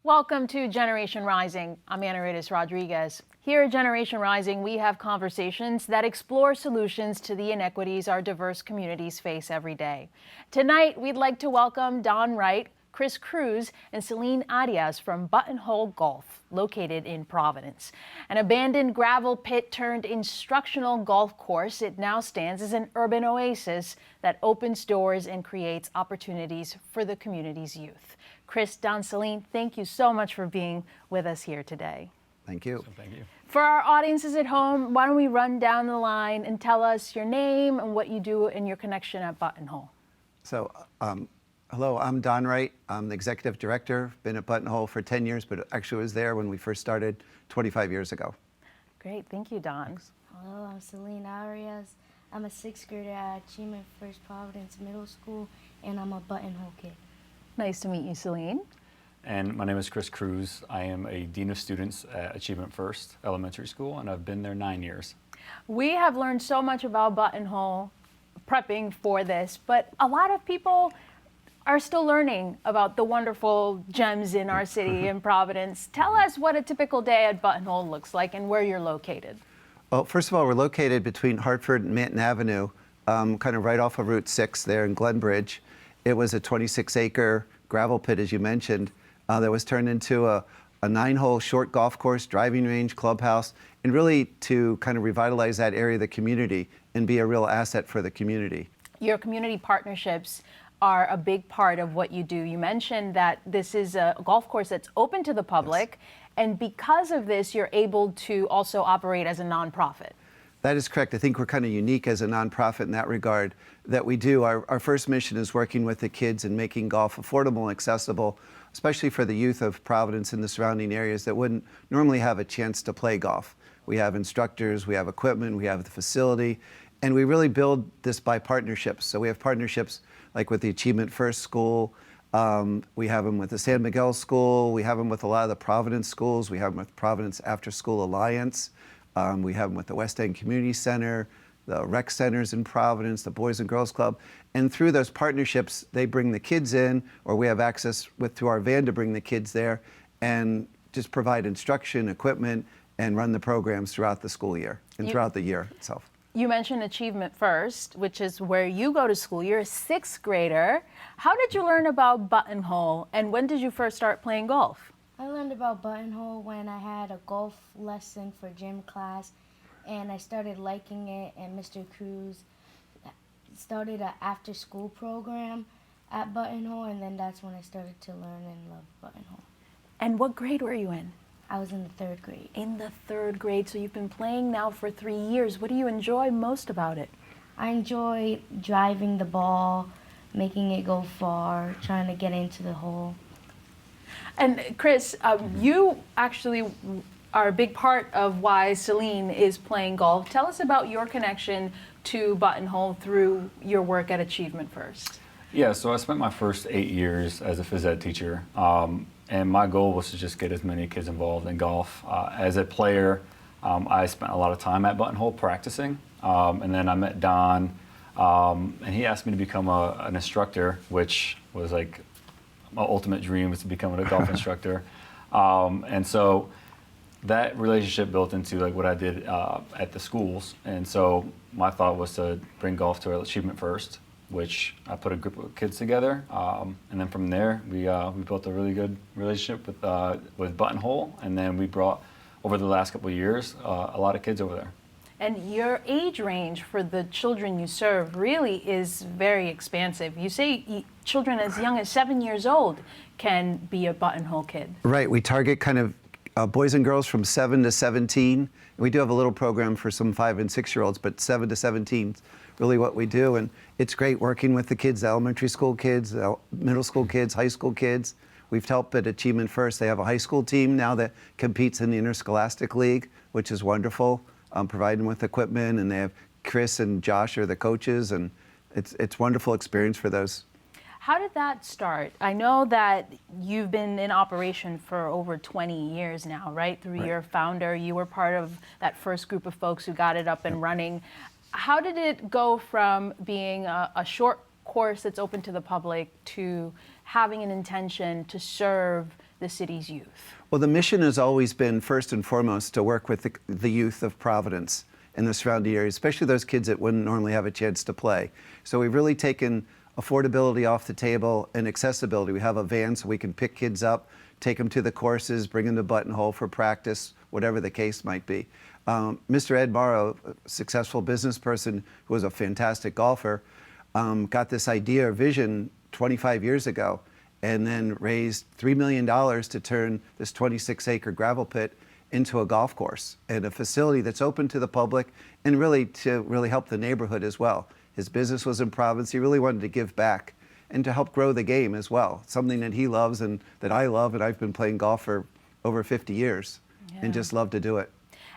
Welcome to Generation Rising. I'm Anaridis Rodriguez. Here at Generation Rising, we have conversations that explore solutions to the inequities our diverse communities face every day. Tonight, we'd like to welcome Don Wright, Cruz, and Celine Arias from Buttonhole Golf, located in Providence. An abandoned gravel pit turned instructional golf course, it now stands as an urban oasis that opens doors and creates opportunities for the community's youth. Chris, Don, Celine, thank you so much for being with us here today. Thank you. Thank you. For our audiences at home, why don't we run down the line and tell us your name and what you do and your connection at Buttonhole. So, hello, I'm Don Wright. I'm the executive director. Been at Buttonhole for 10 years, but actually was there when we first started 25 years ago. Great, thank you, Don. Thanks. Hello, I'm Celine Arias. I'm a 6th grader at Achievement First Providence Middle School, and I'm a Buttonhole kid. Nice to meet you, Celine. And my name is Cruz. I am a Dean of Students at Achievement First Elementary School, and I've been there 9 years. We have learned so much about Buttonhole prepping for this, but a lot of people are still learning about the wonderful gems in our city in Providence. Tell us what a typical day at Buttonhole looks like and where you're located. Well, first of all, we're located between Hartford and Manton Avenue, kind of right off of Route 6 there in Glenbridge. It was a 26-acre gravel pit, as you mentioned, that was turned into a 9-hole short golf course, driving range, clubhouse, and really to kind of revitalize that area of the community and be a real asset for the community. Your community partnerships are a big part of what you do. You mentioned that this is a golf course that's open to the public, yes. And because of this, you're able to also operate as a nonprofit. That is correct. I think we're kind of unique as a nonprofit in that regard, that we do. Our first mission is working with the kids and making golf affordable and accessible, especially for the youth of Providence and the surrounding areas that wouldn't normally have a chance to play golf. We have instructors, we have equipment, we have the facility, and we really build this by partnerships. So we have partnerships like with the Achievement First School, we have them with the San Miguel School, we have them with a lot of the Providence schools, we have them with Providence After School Alliance. We have them with the West End Community Center, the rec centers in Providence, the Boys and Girls Club. And through those partnerships, they bring the kids in, or we have access through our van to bring the kids there and just provide instruction, equipment, and run the programs throughout the school year and throughout the year itself. You mentioned Achievement First, which is where you go to school. You're a 6th grader. How did you learn about Buttonhole, and when did you first start playing golf? I learned about Buttonhole when I had a golf lesson for gym class, and I started liking it, and Mr. Cruz started an after-school program at Buttonhole, and then that's when I started to learn and love Buttonhole. And what grade were you in? I was in the 3rd grade. In the 3rd grade, so you've been playing now for 3 years. What do you enjoy most about it? I enjoy driving the ball, making it go far, trying to get into the hole. And Chris, you actually are a big part of why Celine is playing golf. Tell us about your connection to Buttonhole through your work at Achievement First. Yeah, so I spent my first 8 years as a phys ed teacher, and my goal was to just get as many kids involved in golf. As a player, I spent a lot of time at Buttonhole practicing, and then I met Don, and he asked me to become an instructor, which was like my ultimate dream, was to become a golf instructor. And so that relationship built into like what I did at the schools. And so my thought was to bring golf to Achievement First, which I put a group of kids together. And then from there, we built a really good relationship with Buttonhole. And then we brought, over the last couple of years, a lot of kids over there. And your age range for the children you serve really is very expansive. You say children as young as 7 years old can be a Buttonhole kid. Right, we target kind of boys and girls from 7 to 17. We do have a little program for some 5 and 6-year-olds, but 7 to 17 is really what we do. And it's great working with the kids, the elementary school kids, the middle school kids, high school kids. We've helped at Achievement First. They have a high school team now that competes in the Interscholastic League, which is wonderful. Providing with equipment, and they have Chris and Josh are the coaches, and it's wonderful experience for those. How did that start? I know that you've been in operation for over 20 years now, right? Through your founder, you were part of that first group of folks who got it up and running. How did it go from being a short course that's open to the public to having an intention to serve the city's youth? Well, the mission has always been, first and foremost, to work with the youth of Providence and the surrounding areas, especially those kids that wouldn't normally have a chance to play. So we've really taken affordability off the table and accessibility. We have a van so we can pick kids up, take them to the courses, bring them to Buttonhole for practice, whatever the case might be. Mr. Ed Morrow, a successful business person who was a fantastic golfer, got this idea or vision 25 years ago and then raised $3 million to turn this 26-acre gravel pit into a golf course and a facility that's open to the public and really to really help the neighborhood as well. His business was in Providence. He really wanted to give back and to help grow the game as well, something that he loves and that I love, and I've been playing golf for over 50 years and just love to do it.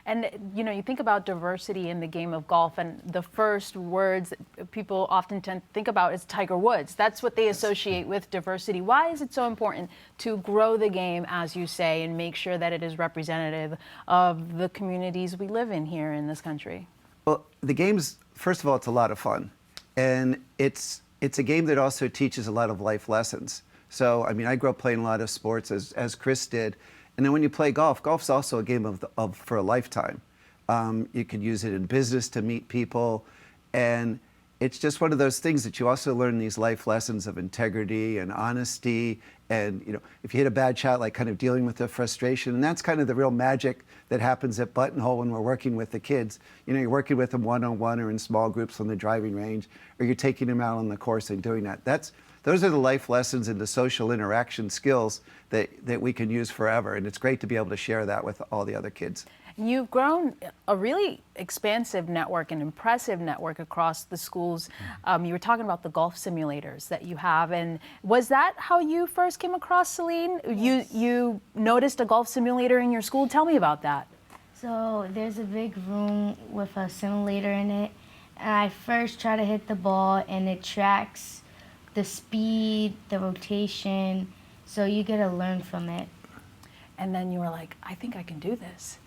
And you know, you think about diversity in the game of golf, and the first words that people often tend to think about is Tiger Woods. That's what they associate with diversity. Why is it so important to grow the game, as you say, and make sure that it is representative of the communities we live in here in this country? Well, the game's, first of all, it's a lot of fun. And it's a game that also teaches a lot of life lessons. So, I mean, I grew up playing a lot of sports, as Chris did. And then when you play golf, golf's also a game for a lifetime. You can use it in business to meet people. And it's just one of those things that you also learn these life lessons of integrity and honesty. And, you know, if you hit a bad shot, like kind of dealing with the frustration. And that's kind of the real magic that happens at Buttonhole when we're working with the kids. You know, you're working with them one-on-one or in small groups on the driving range, or you're taking them out on the course and doing that. Those are the life lessons and the social interaction skills that we can use forever. And it's great to be able to share that with all the other kids. You've grown a really expansive network, an impressive network across the schools. You were talking about the golf simulators that you have, and was that how you first came across Celine? Yes. You noticed a golf simulator in your school? Tell me about that. So there's a big room with a simulator in it, and I first try to hit the ball, and it tracks the speed, the rotation, so you get to learn from it. And then you were like, I think I can do this.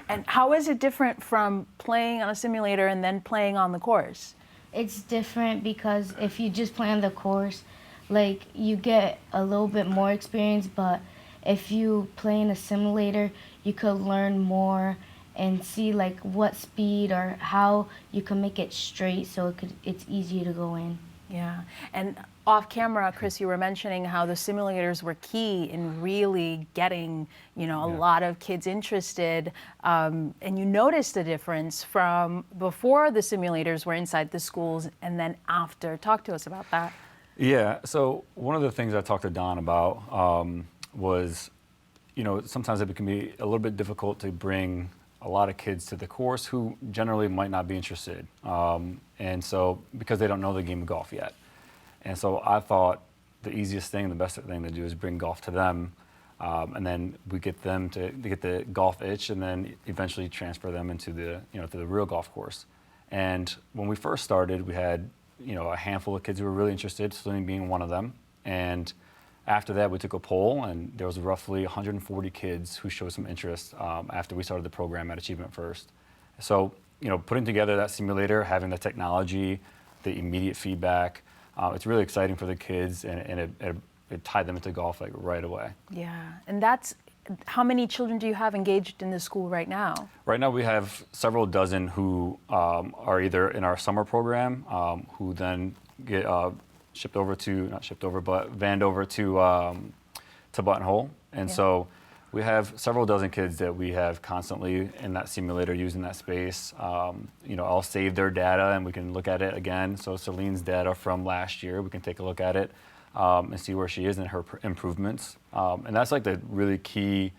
And how is it different from playing on a simulator and then playing on the course? It's different because if you just play on the course, like, you get a little bit more experience, but if you play in a simulator, you could learn more and see like what speed or how you can make it straight so it's easier to go in. Yeah, and off camera, Chris, you were mentioning how the simulators were key in really getting, you know, a lot of kids interested, and you noticed a difference from before the simulators were inside the schools and then after. Talk to us about that. Yeah, so one of the things I talked to Don about was, you know, sometimes it can be a little bit difficult to bring a lot of kids to the course who generally might not be interested. And so, because they don't know the game of golf yet. And so I thought the easiest thing, the best thing to do is bring golf to them. And then we get them to get the golf itch and then eventually transfer them into the, you know, to the real golf course. And when we first started, we had, you know, a handful of kids who were really interested, Celine being one of them. And after that, we took a poll, and there was roughly 140 kids who showed some interest after we started the program at Achievement First. So, you know, putting together that simulator, having the technology, the immediate feedback, it's really exciting for the kids, and it tied them into golf like right away. Yeah, and that's, how many children do you have engaged in the school right now? Right now we have several dozen who are either in our summer program, who then get vanned over to Buttonhole. And so we have several dozen kids that we have constantly in that simulator using that space. You know, I'll save their data and we can look at it again. So Celine's data from last year, we can take a look at it and see where she is and her improvements. And that's like the really key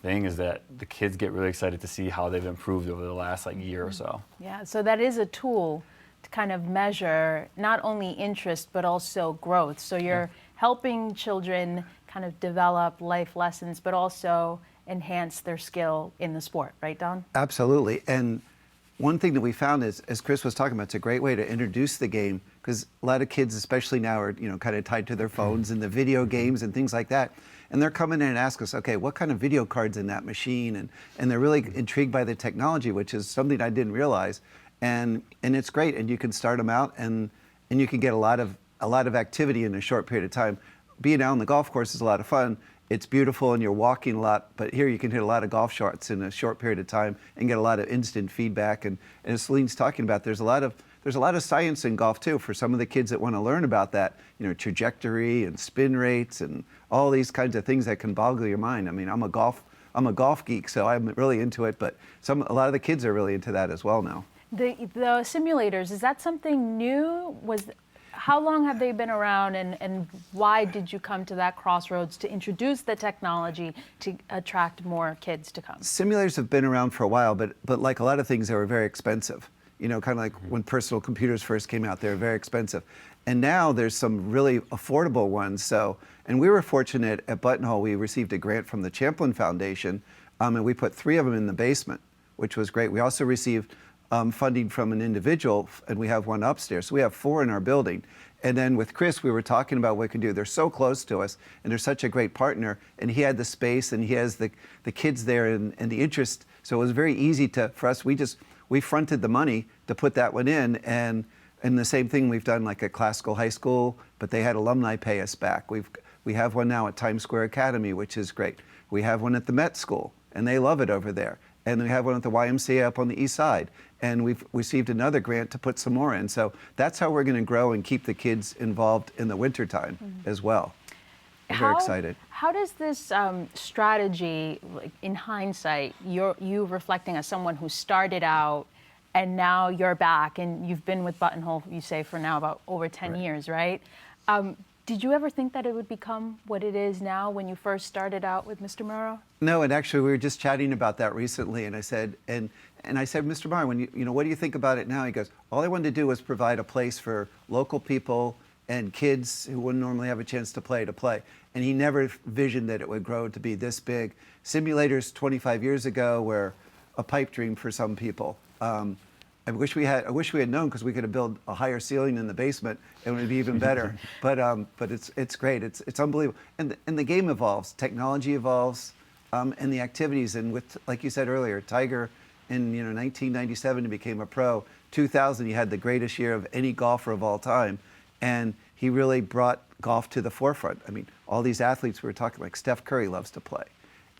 thing, is that the kids get really excited to see how they've improved over the last like year or so. Yeah, so that is a tool to kind of measure not only interest but also growth. So you're helping children kind of develop life lessons but also enhance their skill in the sport, right, Don? Absolutely. And one thing that we found is, as Chris was talking about, it's a great way to introduce the game, because a lot of kids, especially now, are, you know, kind of tied to their phones and the video games and things like that. And they're coming in and ask us, okay, what kind of video cards in that machine? And they're really intrigued by the technology, which is something I didn't realize. And it's great, and you can start them out, and you can get a lot of activity in a short period of time. Being out on the golf course is a lot of fun, it's beautiful and you're walking a lot, but here you can hit a lot of golf shots in a short period of time and get a lot of instant feedback. And as Celine's talking about, there's a lot of science in golf too for some of the kids that want to learn about that, trajectory and spin rates and all these kinds of things that can boggle your mind. I mean, I'm a golf geek, so I'm really into it, but a lot of the kids are really into that as well now. The simulators, is that something new? How long have they been around, and why did you come to that crossroads to introduce the technology to attract more kids to come? Simulators have been around for a while, but like a lot of things, they were very expensive. Kind of like when personal computers first came out, they were very expensive. And now there's some really affordable ones. And we were fortunate at Buttonhole, we received a grant from the Champlin Foundation, and we put 3 of them in the basement, which was great. We also received funding from an individual, and we have one upstairs. So we have 4 in our building. And then with Chris, we were talking about what we can do. They're so close to us, and they're such a great partner. And he had the space, and he has the kids there and the interest. So it was very easy for us. We fronted the money to put that one in. And the same thing we've done like at Classical High School, but they had alumni pay us back. We have one now at Times Square Academy, which is great. We have one at the Met School, and they love it over there. And we have one at the YMCA up on the east side. And we've received another grant to put some more in. So that's how we're going to grow and keep the kids involved in the wintertime as well. I'm very excited. How does this strategy, like in hindsight, you reflecting as someone who started out and now you're back and you've been with Buttonhole, you say, for now about over 10 years, right? Did you ever think that it would become what it is now when you first started out with Mr. Murrow? No, and actually we were just chatting about that recently, and I said, Mr. Murrow, what do you think about it now? He goes, all I wanted to do was provide a place for local people and kids who wouldn't normally have a chance to play. And he never visioned that it would grow to be this big. Simulators 25 years ago were a pipe dream for some people. I wish we had known, because we could have built a higher ceiling in the basement and it would be even better. But it's great. It's unbelievable. And the game evolves, technology evolves, and the activities. And with, like you said earlier, Tiger in 1997 he became a pro. 2000 he had the greatest year of any golfer of all time, and he really brought golf to the forefront. I mean, all these athletes we were talking, like Steph Curry loves to play,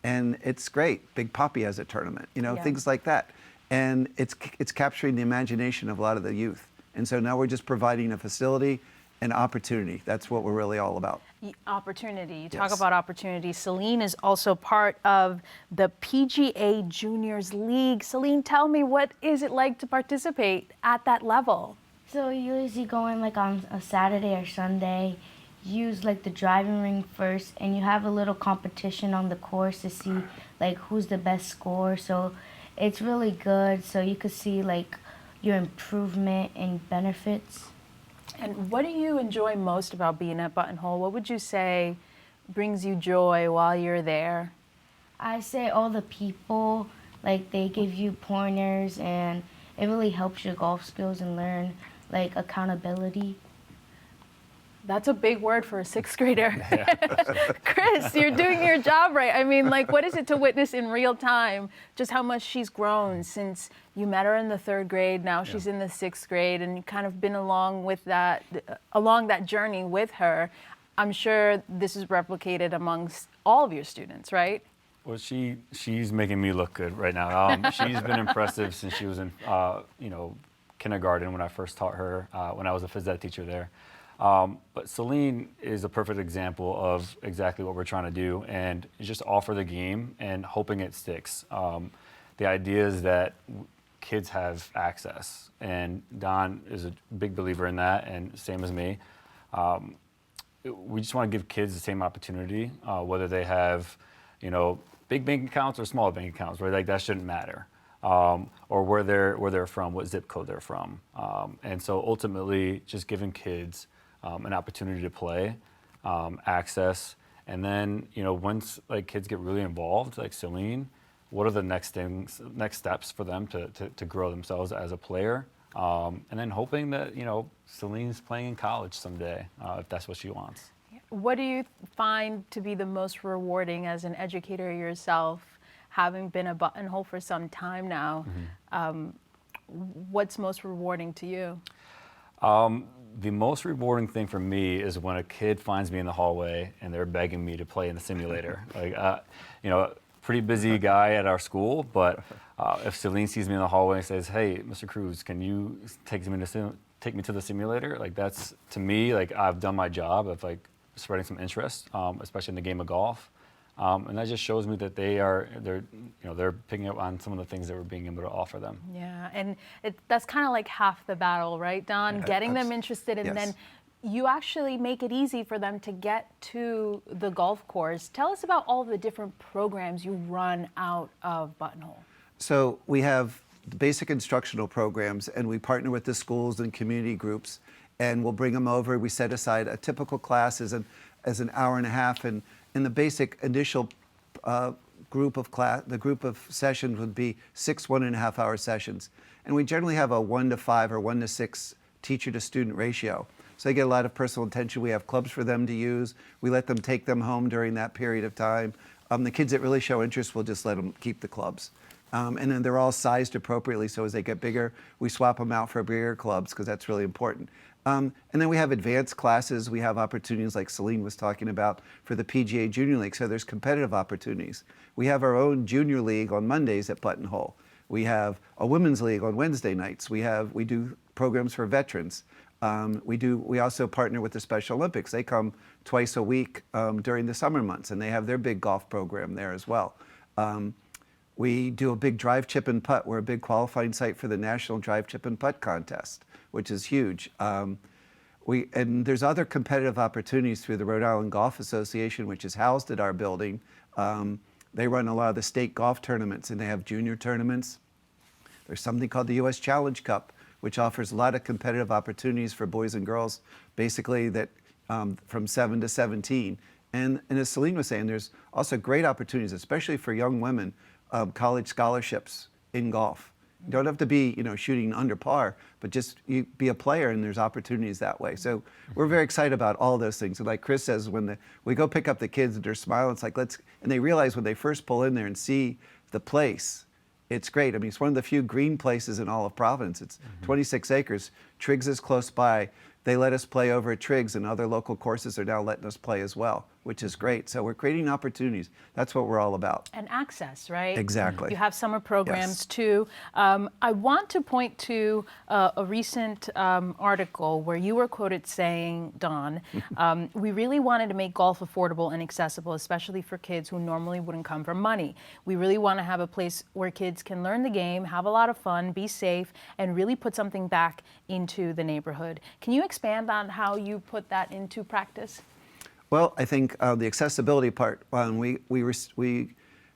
and it's great. Big Papi has a tournament, things like that. And it's capturing the imagination of a lot of the youth. And so now we're just providing a facility and opportunity. That's what we're really all about. Opportunity. You talk about opportunity. Celine is also part of the PGA Juniors League. Celine, tell me, what is it like to participate at that level? So you usually go in like on a Saturday or Sunday, use like the driving ring first, and you have a little competition on the course to see like who's the best scorer. So it's really good, so you could see like your improvement and benefits. And what do you enjoy most about being at Buttonhole? What would you say brings you joy while you're there? I say all the people, like they give you pointers, and it really helps your golf skills and learn like accountability. That's a big word for a 6th grader. Chris, you're doing your job right. I mean, like, what is it to witness in real time just how much she's grown since you met her in the 3rd grade, now she's in the 6th grade, and you've kind of been along that journey with her. I'm sure this is replicated amongst all of your students, right? Well, she's making me look good right now. She's been impressive since she was in kindergarten when I first taught her, when I was a phys ed teacher there. But Celine is a perfect example of exactly what we're trying to do, and just offer the game and hoping it sticks. The idea is that kids have access, and Don is a big believer in that, and same as me. We just want to give kids the same opportunity, whether they have, big bank accounts or small bank accounts, right? Like that shouldn't matter. Or where they're from, what zip code they're from. And so ultimately just giving kids an opportunity to play, access, and then once like kids get really involved, like Celine, what are the next steps for them to grow themselves as a player, and then hoping that Celine's playing in college someday, if that's what she wants. What do you find to be the most rewarding as an educator yourself, having been a Buttonhole for some time now? What's most rewarding to you? The most rewarding thing for me is when a kid finds me in the hallway and they're begging me to play in the simulator. Like, pretty busy guy at our school, but if Celine sees me in the hallway and says, "Hey, Mr. Cruz, can you take me to the simulator?" Like, that's, to me, like, I've done my job of like spreading some interest, especially in the game of golf. And that just shows me that they're picking up on some of the things that we're being able to offer them. Yeah, and that's kind of like half the battle, right, Don? Getting them interested, and then you actually make it easy for them to get to the golf course. Tell us about all the different programs you run out of Buttonhole. So we have basic instructional programs, and we partner with the schools and community groups, and we'll bring them over. We set aside a typical class as an hour and a half, and in the basic initial group of sessions would be 6 1.5-hour sessions. And we generally have a 1-to-5 or 1-to-6 teacher to student ratio. So they get a lot of personal attention. We have clubs for them to use. We let them take them home during that period of time. The kids that really show interest, we'll just let them keep the clubs. And then they're all sized appropriately, so as they get bigger, we swap them out for bigger clubs because that's really important. And then we have advanced classes. We have opportunities like Celine was talking about for the PGA Junior League, so there's competitive opportunities. We have our own junior league on Mondays at Buttonhole. We have a women's league on Wednesday nights. We do programs for veterans. We also partner with the Special Olympics. They come twice a week during the summer months, and they have their big golf program there as well. We do a big drive, chip, and putt. We're a big qualifying site for the National Drive, Chip, and Putt Contest, which is huge. And there's other competitive opportunities through the Rhode Island Golf Association, which is housed at our building. They run a lot of the state golf tournaments, and they have junior tournaments. There's something called the U.S. Challenge Cup, which offers a lot of competitive opportunities for boys and girls, basically that from 7 to 17. And as Celine was saying, there's also great opportunities, especially for young women, college scholarships in golf. You don't have to be, shooting under par, but just you be a player, and there's opportunities that way. So we're very excited about all those things. And like Chris says, when we go pick up the kids and they're smiling, it's like, and they realize when they first pull in there and see the place, it's great. I mean, it's one of the few green places in all of Providence. It's 26 acres. Triggs is close by. They let us play over at Triggs, and other local courses are now letting us play as well, which is great. So we're creating opportunities. That's what we're all about. And access, right? Exactly. You have summer programs too. I want to point to a recent article where you were quoted saying, Don, we really wanted to make golf affordable and accessible, especially for kids who normally wouldn't come for money. We really want to have a place where kids can learn the game, have a lot of fun, be safe, and really put something back into the neighborhood. Can you expand on how you put that into practice? Well, I think the accessibility part, we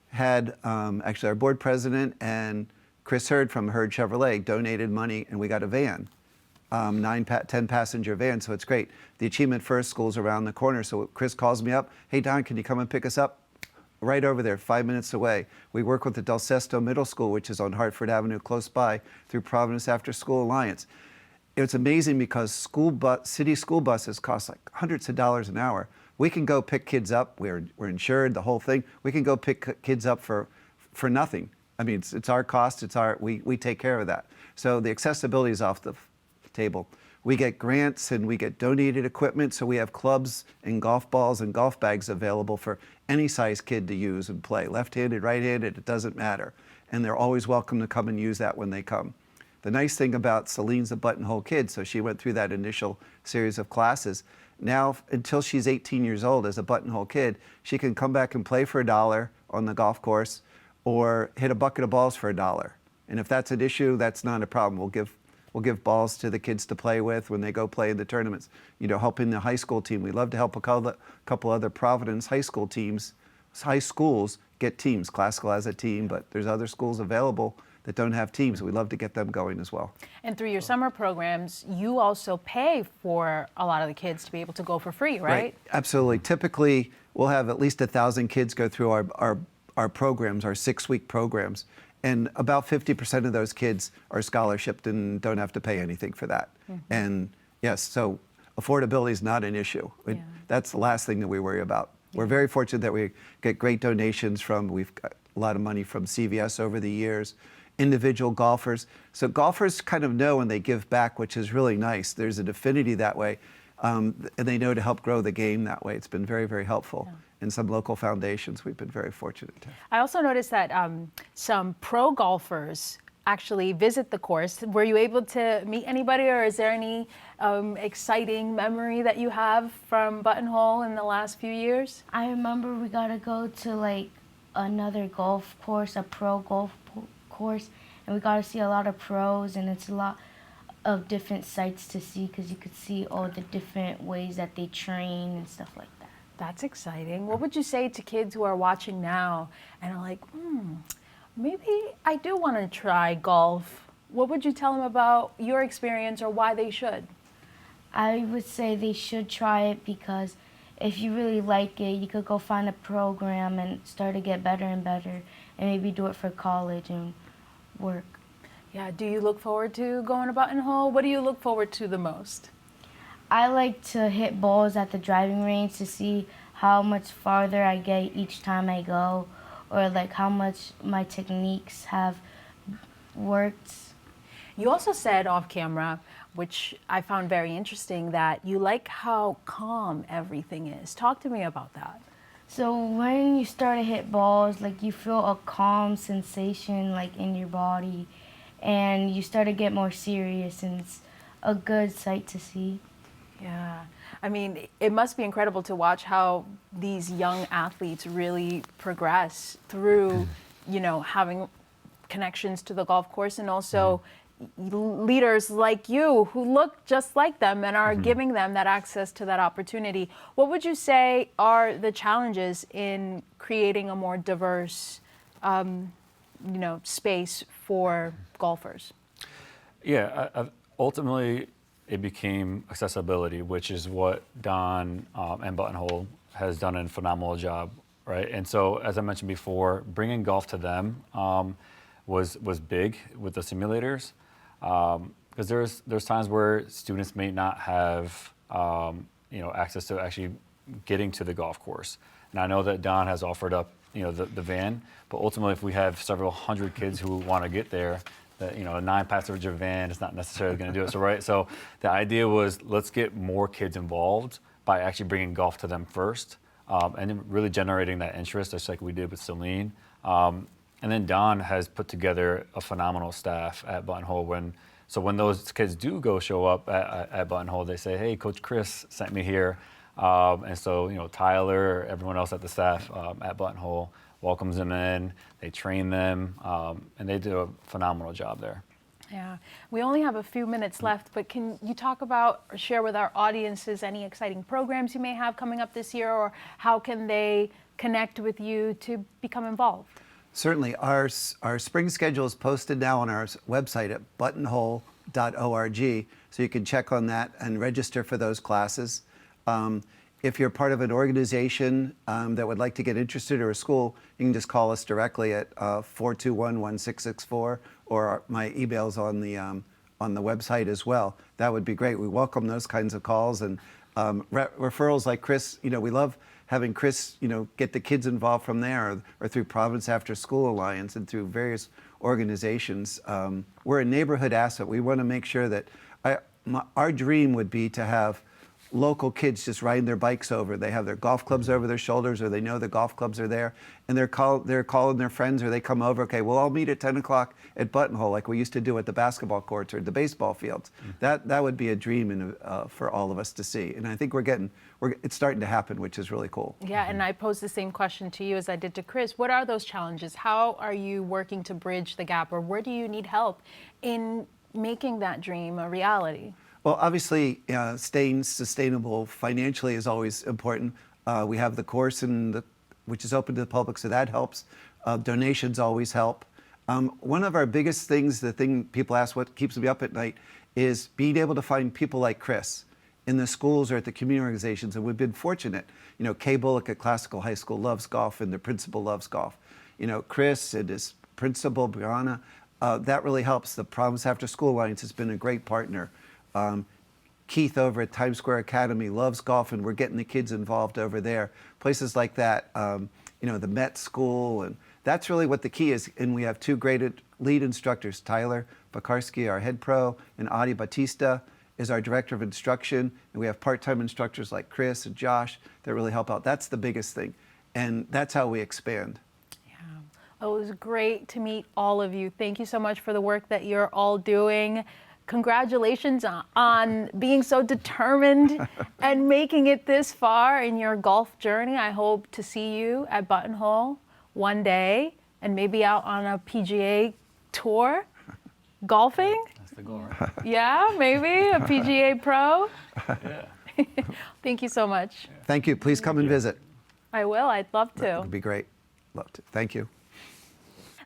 had actually our board president and Chris Hurd from Hurd Chevrolet donated money, and we got a van, 10-passenger van, so it's great. The Achievement First School's around the corner, so Chris calls me up, "Hey Don, can you come and pick us up?" Right over there, 5 minutes away. We work with the Del Sesto Middle School, which is on Hartford Avenue close by, through Providence After School Alliance. It's amazing because city school buses cost like hundreds of dollars an hour. We can go pick kids up. We're insured, the whole thing. We can go pick kids up for nothing. I mean, it's our cost. We take care of that. So the accessibility is off the table. We get grants and we get donated equipment. So we have clubs and golf balls and golf bags available for any size kid to use and play. Left-handed, right-handed, it doesn't matter. And they're always welcome to come and use that when they come. The nice thing about Celine's a Buttonhole kid, so she went through that initial series of classes. Now, until she's 18 years old as a Buttonhole kid, she can come back and play for $1 on the golf course or hit a bucket of balls for $1. And if that's an issue, that's not a problem. We'll give balls to the kids to play with when they go play in the tournaments. Helping the high school team. We love to help a couple other Providence high school teams, high schools get teams. Classical has a team, but there's other schools available that don't have teams. We'd love to get them going as well. And through your summer programs, you also pay for a lot of the kids to be able to go for free, right? Absolutely. Typically, we'll have at least 1,000 kids go through our programs, our 6-week programs. And about 50% of those kids are scholarshiped and don't have to pay anything for that. And yes, so affordability is not an issue. That's the last thing that we worry about. We're very fortunate that we get great donations we've got a lot of money from CVS over the years. individual golfers. So golfers kind of know when they give back, which is really nice. There's an affinity that way, and they know to help grow the game that way. It's been very, very helpful. In some local foundations, we've been very fortunate to. I also noticed that some pro golfers actually visit the course. Were you able to meet anybody, or is there any exciting memory that you have from Buttonhole in the last few years? I remember we got to go to like another golf course, a pro golf course, and we got to see a lot of pros, and it's a lot of different sights to see because you could see all the different ways that they train and stuff like that. That's exciting. What would you say to kids who are watching now and are like, maybe I do want to try golf? What would you tell them about your experience or why they should? I would say they should try it because if you really like it, you could go find a program and start to get better and better and maybe do it for college and work. Yeah, do you look forward to going to Buttonhole? What do you look forward to the most? I like to hit balls at the driving range to see how much farther I get each time I go, or like how much my techniques have worked. You also said off camera, which I found very interesting, that you like how calm everything is. Talk to me about that. So when you start to hit balls, like you feel a calm sensation like in your body, and you start to get more serious, and it's a good sight to see. Yeah, I mean, it must be incredible to watch how these young athletes really progress through, having connections to the golf course, and also leaders like you who look just like them and are giving them that access to that opportunity. What would you say are the challenges in creating a more diverse, space for golfers? Yeah, ultimately, it became accessibility, which is what Don and Buttonhole has done a phenomenal job, right? And so, as I mentioned before, bringing golf to them was big with the simulators, because there's times where students may not have access to actually getting to the golf course. And I know that Don has offered up the van, but ultimately, if we have several hundred kids who want to get there, that a 9-passenger van is not necessarily going to do it. So the idea was, let's get more kids involved by actually bringing golf to them first, and then really generating that interest, just like we did with Celine. And then Don has put together a phenomenal staff at Buttonhole. When those kids do show up at Buttonhole, they say, "Hey, Coach Chris sent me here," and so Tyler, everyone else at the staff at Buttonhole welcomes them in, they train them, and they do a phenomenal job there. Yeah, we only have a few minutes left, but can you talk about or share with our audiences any exciting programs you may have coming up this year, or how can they connect with you to become involved? Certainly. Our spring schedule is posted now on our website at buttonhole.org, so you can check on that and register for those classes. If you're part of an organization that would like to get interested, or a school, you can just call us directly at 421-1664, or my email's on the website as well. That would be great. We welcome those kinds of calls, and referrals like Chris. We love having Chris, get the kids involved from there, or through Providence After School Alliance and through various organizations. We're a neighborhood asset. We want to make sure that our dream would be to have local kids just riding their bikes over. They have their golf clubs over their shoulders, or they know the golf clubs are there, and they're calling their friends, or they come over. Okay, we'll all meet at 10 o'clock at Buttonhole, like we used to do at the basketball courts or the baseball fields. That would be a dream for all of us to see. And I think it's starting to happen, which is really cool. Yeah, and I pose the same question to you as I did to Chris. What are those challenges? How are you working to bridge the gap, or where do you need help in making that dream a reality? Well, obviously, staying sustainable financially is always important. We have the course which is open to the public, so that helps. Donations always help. One of our biggest things, the thing people ask what keeps me up at night, is being able to find people like Chris in the schools or at the community organizations, and we've been fortunate. Kay Bullock at Classical High School loves golf, and the principal loves golf. Chris and his principal, Brianna, that really helps. The Providence After School Alliance has been a great partner. Keith over at Times Square Academy loves golf, and we're getting the kids involved over there. Places like that, the Met School, and that's really what the key is. And we have two great lead instructors. Tyler Bakarski, our head pro, and Adi Batista is our director of instruction. And we have part-time instructors like Chris and Josh that really help out. That's the biggest thing. And that's how we expand. It was great to meet all of you. Thank you so much for the work that you're all doing. Congratulations on being so determined and making it this far in your golf journey. I hope to see you at Buttonhole one day and maybe out on a PGA tour golfing. That's the goal, right? Yeah, maybe a PGA pro. Yeah. Thank you so much. Thank you. Please come and visit. I will. I'd love to. That would be great. Love to. Thank you.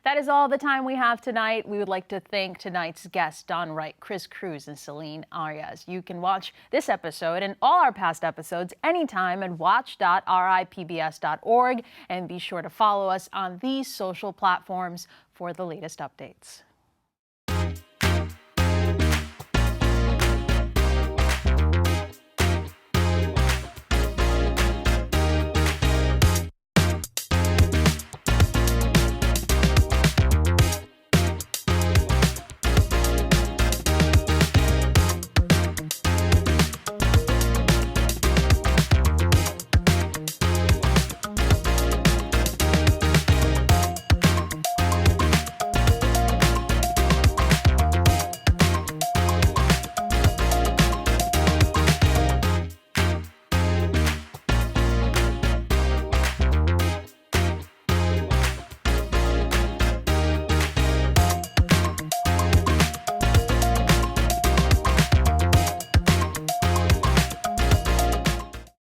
That is all the time we have tonight. We would like to thank tonight's guests, Don Wright, Cruz, and Celine Arias. You can watch this episode and all our past episodes anytime at watch.ripbs.org, and be sure to follow us on these social platforms for the latest updates.